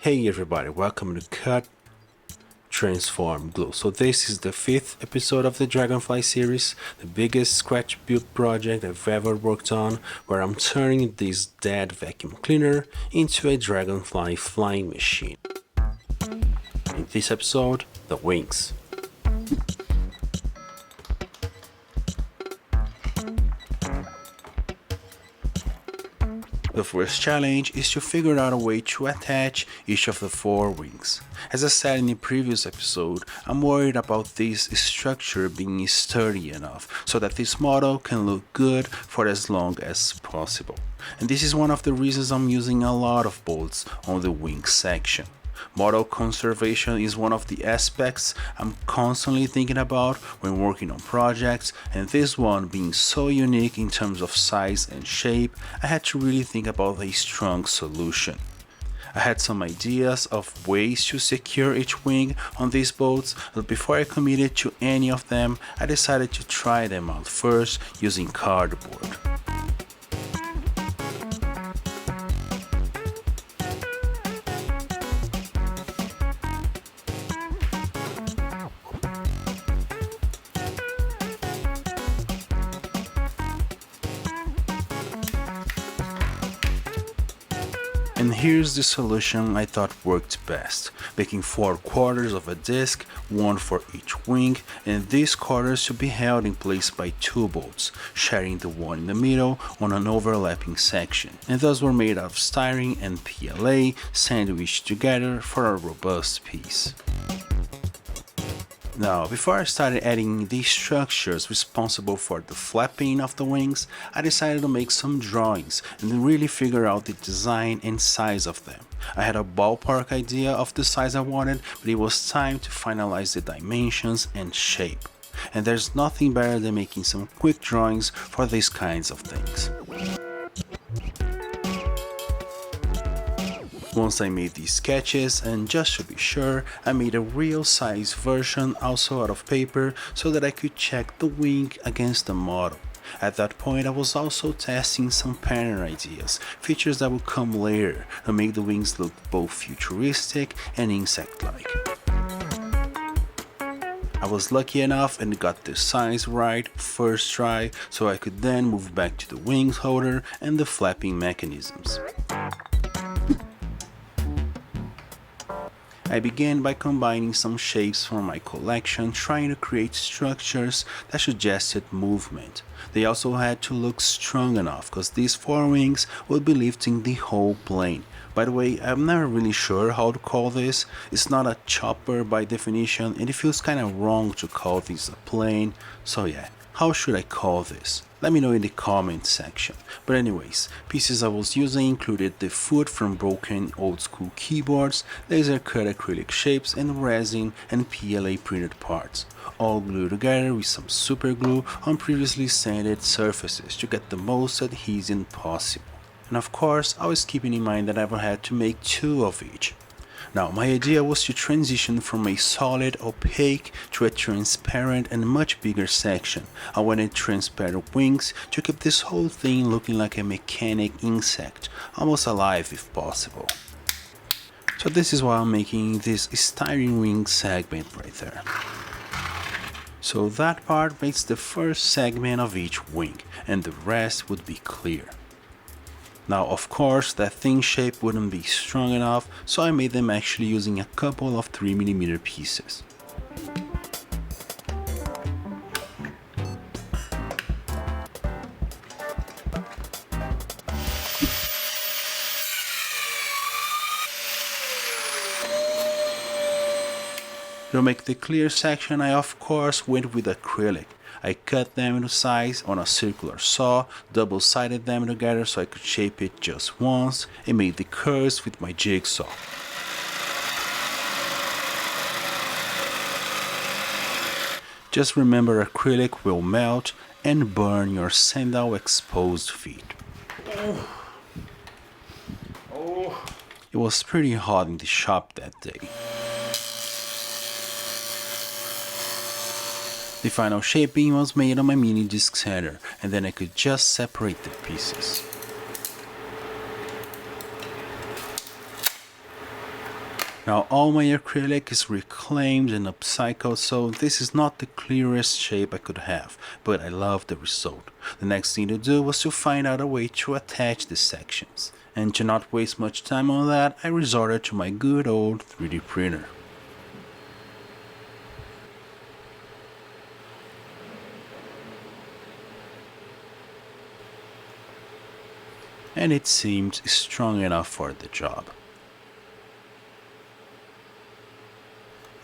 Hey everybody, welcome to Cut, Transform, Glue. So this is the 5th episode of the Dragonfly series, the biggest scratch build project I've ever worked on, where I'm turning this dead vacuum cleaner into a Dragonfly flying machine. In this episode, the wings. The first challenge is to figure out a way to attach each of the 4 wings. As I said in the previous episode, I'm worried about this structure being sturdy enough so that this model can look good for as long as possible. And this is one of the reasons I'm using a lot of bolts on the wing section. Model conservation is one of the aspects I'm constantly thinking about when working on projects, and this one being so unique in terms of size and shape, I had to really think about a strong solution. I had some ideas of ways to secure each wing on these boats, but before I committed to any of them, I decided to try them out first using cardboard. And here's the solution I thought worked best, making 4 quarters of a disc, one for each wing, and these quarters should be held in place by 2 bolts, sharing the one in the middle on an overlapping section, and those were made of styrene and PLA sandwiched together for a robust piece. Now, before I started adding these structures responsible for the flapping of the wings, I decided to make some drawings and really figure out the design and size of them. I had a ballpark idea of the size I wanted, but it was time to finalize the dimensions and shape. And there's nothing better than making some quick drawings for these kinds of things. Once I made these sketches, and just to be sure, I made a real size version also out of paper so that I could check the wing against the model. At that point I was also testing some pattern ideas, features that would come later to make the wings look both futuristic and insect-like. I was lucky enough and got the size right first try, so I could then move back to the wings holder and the flapping mechanisms. I began by combining some shapes from my collection, trying to create structures that suggested movement. They also had to look strong enough, because these 4 wings would be lifting the whole plane. By the way, I'm never really sure how to call this. It's not a chopper by definition, and it feels kinda wrong to call this a plane. So yeah, how should I call this? Let me know in the comment section. But anyways, pieces I was using included the foot from broken old school keyboards, laser cut acrylic shapes, and resin and PLA printed parts, all glued together with some super glue on previously sanded surfaces to get the most adhesion possible. And of course, always keeping in mind that I would have to make 2 of each. Now, my idea was to transition from a solid opaque to a transparent and much bigger section. I wanted transparent wings to keep this whole thing looking like a mechanic insect, almost alive if possible. So this is why I'm making this styrene wing segment right there. So that part makes the first segment of each wing, and the rest would be clear. Now, of course, that thin shape wouldn't be strong enough, so I made them actually using a couple of 3mm pieces. To make the clear section, I of course went with acrylic. I cut them into size on a circular saw, double-sided them together so I could shape it just once, and made the curves with my jigsaw. Just remember, acrylic will melt and burn your sandal exposed feet. It was pretty hot in the shop that day. The final shaping was made on my mini disc sander, and then I could just separate the pieces. Now all my acrylic is reclaimed and upcycled, so this is not the clearest shape I could have, but I love the result. The next thing to do was to find out a way to attach the sections. And to not waste much time on that, I resorted to my good old 3D printer. And it seemed strong enough for the job.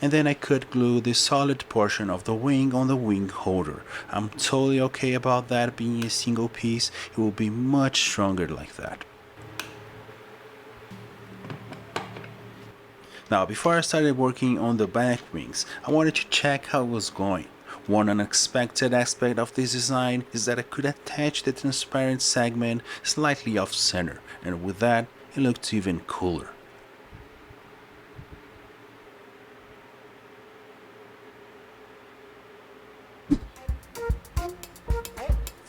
And then I could glue the solid portion of the wing on the wing holder. I'm totally okay about that being a single piece, it will be much stronger like that. Now before I started working on the back wings, I wanted to check how it was going. One unexpected aspect of this design is that I could attach the transparent segment slightly off center, and with that it looked even cooler.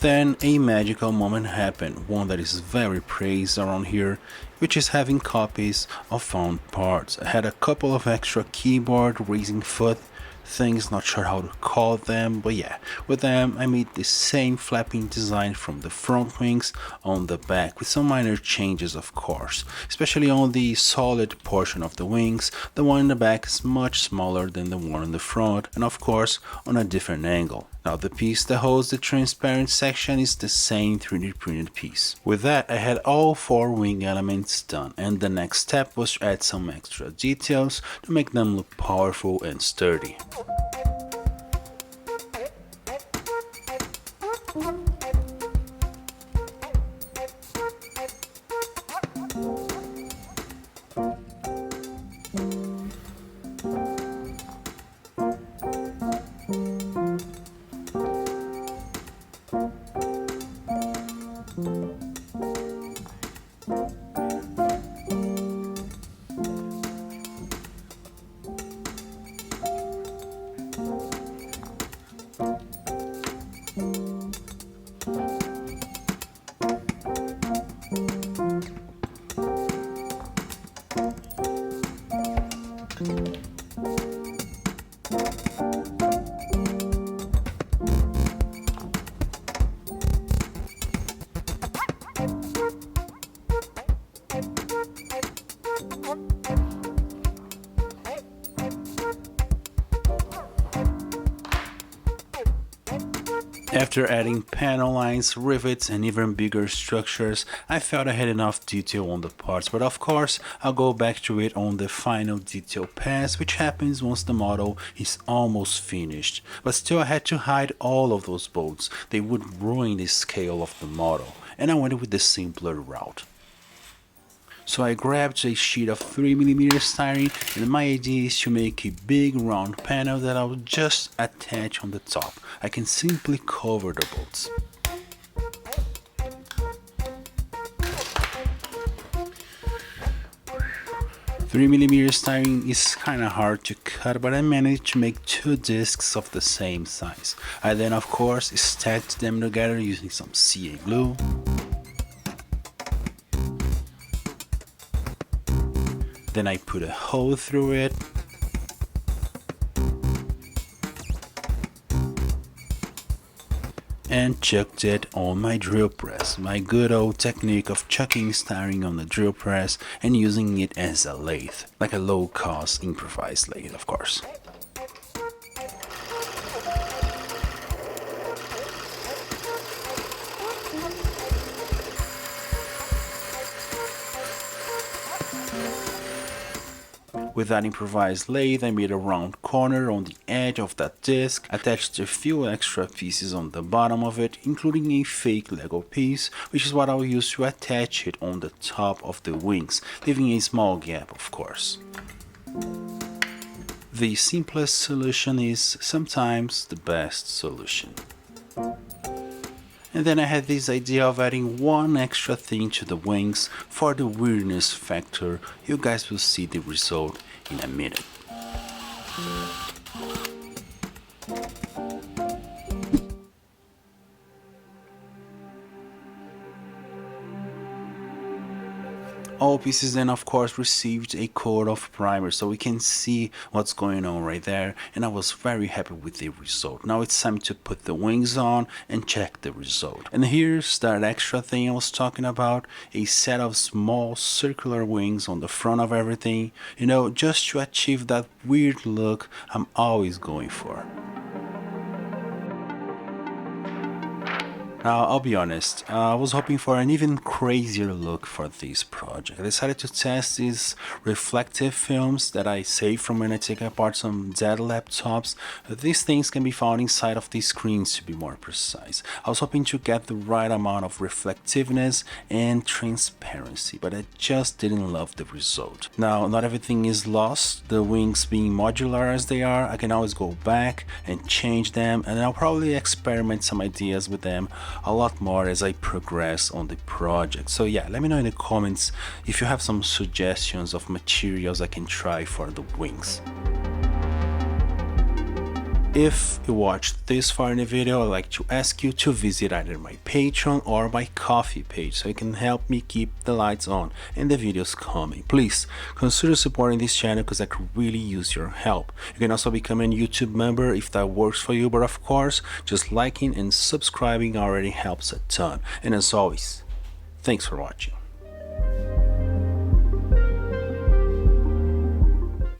Then a magical moment happened, one that is very praised around here, which is having copies of found parts. I had a couple of extra keyboard raising foot things, not sure how to call them, but yeah, with them I made the same flapping design from the front wings on the back, with some minor changes of course, especially on the solid portion of the wings. The one in the back is much smaller than the one in the front, and of course on a different angle. Now the piece that holds the transparent section is the same 3D printed piece. With that I had all 4 wing elements done, and the next step was to add some extra details to make them look powerful and sturdy. After adding panel lines, rivets and even bigger structures, I felt I had enough detail on the parts, but of course I'll go back to it on the final detail pass, which happens once the model is almost finished. But still I had to hide all of those bolts, they would ruin the scale of the model, and I went with the simpler route. So I grabbed a sheet of 3mm styrene, and my idea is to make a big round panel that I will just attach on the top. I can simply cover the bolts. "3mm styrene is kinda hard to cut, but I managed to make 2 discs of the same size. I then of course stacked them together using some CA glue. Then I put a hole through it, and chucked it on my drill press. My good old technique of chucking styrene on the drill press and using it as a lathe, like a low-cost improvised lathe of course. With that improvised lathe, I made a round corner on the edge of that disc, attached a few extra pieces on the bottom of it, including a fake Lego piece, which is what I'll use to attach it on the top of the wings, leaving a small gap of course. The simplest solution is sometimes the best solution. And then I had this idea of adding one extra thing to the wings for the weirdness factor. You guys will see the result in a minute. all pieces then of course received a coat of primer so we can see what's going on right there, and I was very happy with the result. Now it's time to put the wings on and check the result. And here's that extra thing I was talking about, a set of small circular wings on the front of everything, you know, just to achieve that weird look I'm always going for. Now, I'll be honest, I was hoping for an even crazier look for this project. I decided to test these reflective films that I saved from when I take apart some dead laptops. These things can be found inside of these screens, to be more precise. I was hoping to get the right amount of reflectiveness and transparency, but I just didn't love the result. Now, not everything is lost. The wings being modular as they are, I can always go back and change them, and I'll probably experiment some ideas with them a lot more as I progress on the project. So yeah, let me know in the comments if you have some suggestions of materials I can try for the wings. If you watched this far in the video, I'd like to ask you to visit either my Patreon or my Ko-fi page so you can help me keep the lights on and the videos coming. Please consider supporting this channel because I could really use your help. You can also become a YouTube member if that works for you, but of course, just liking and subscribing already helps a ton. And as always, thanks for watching.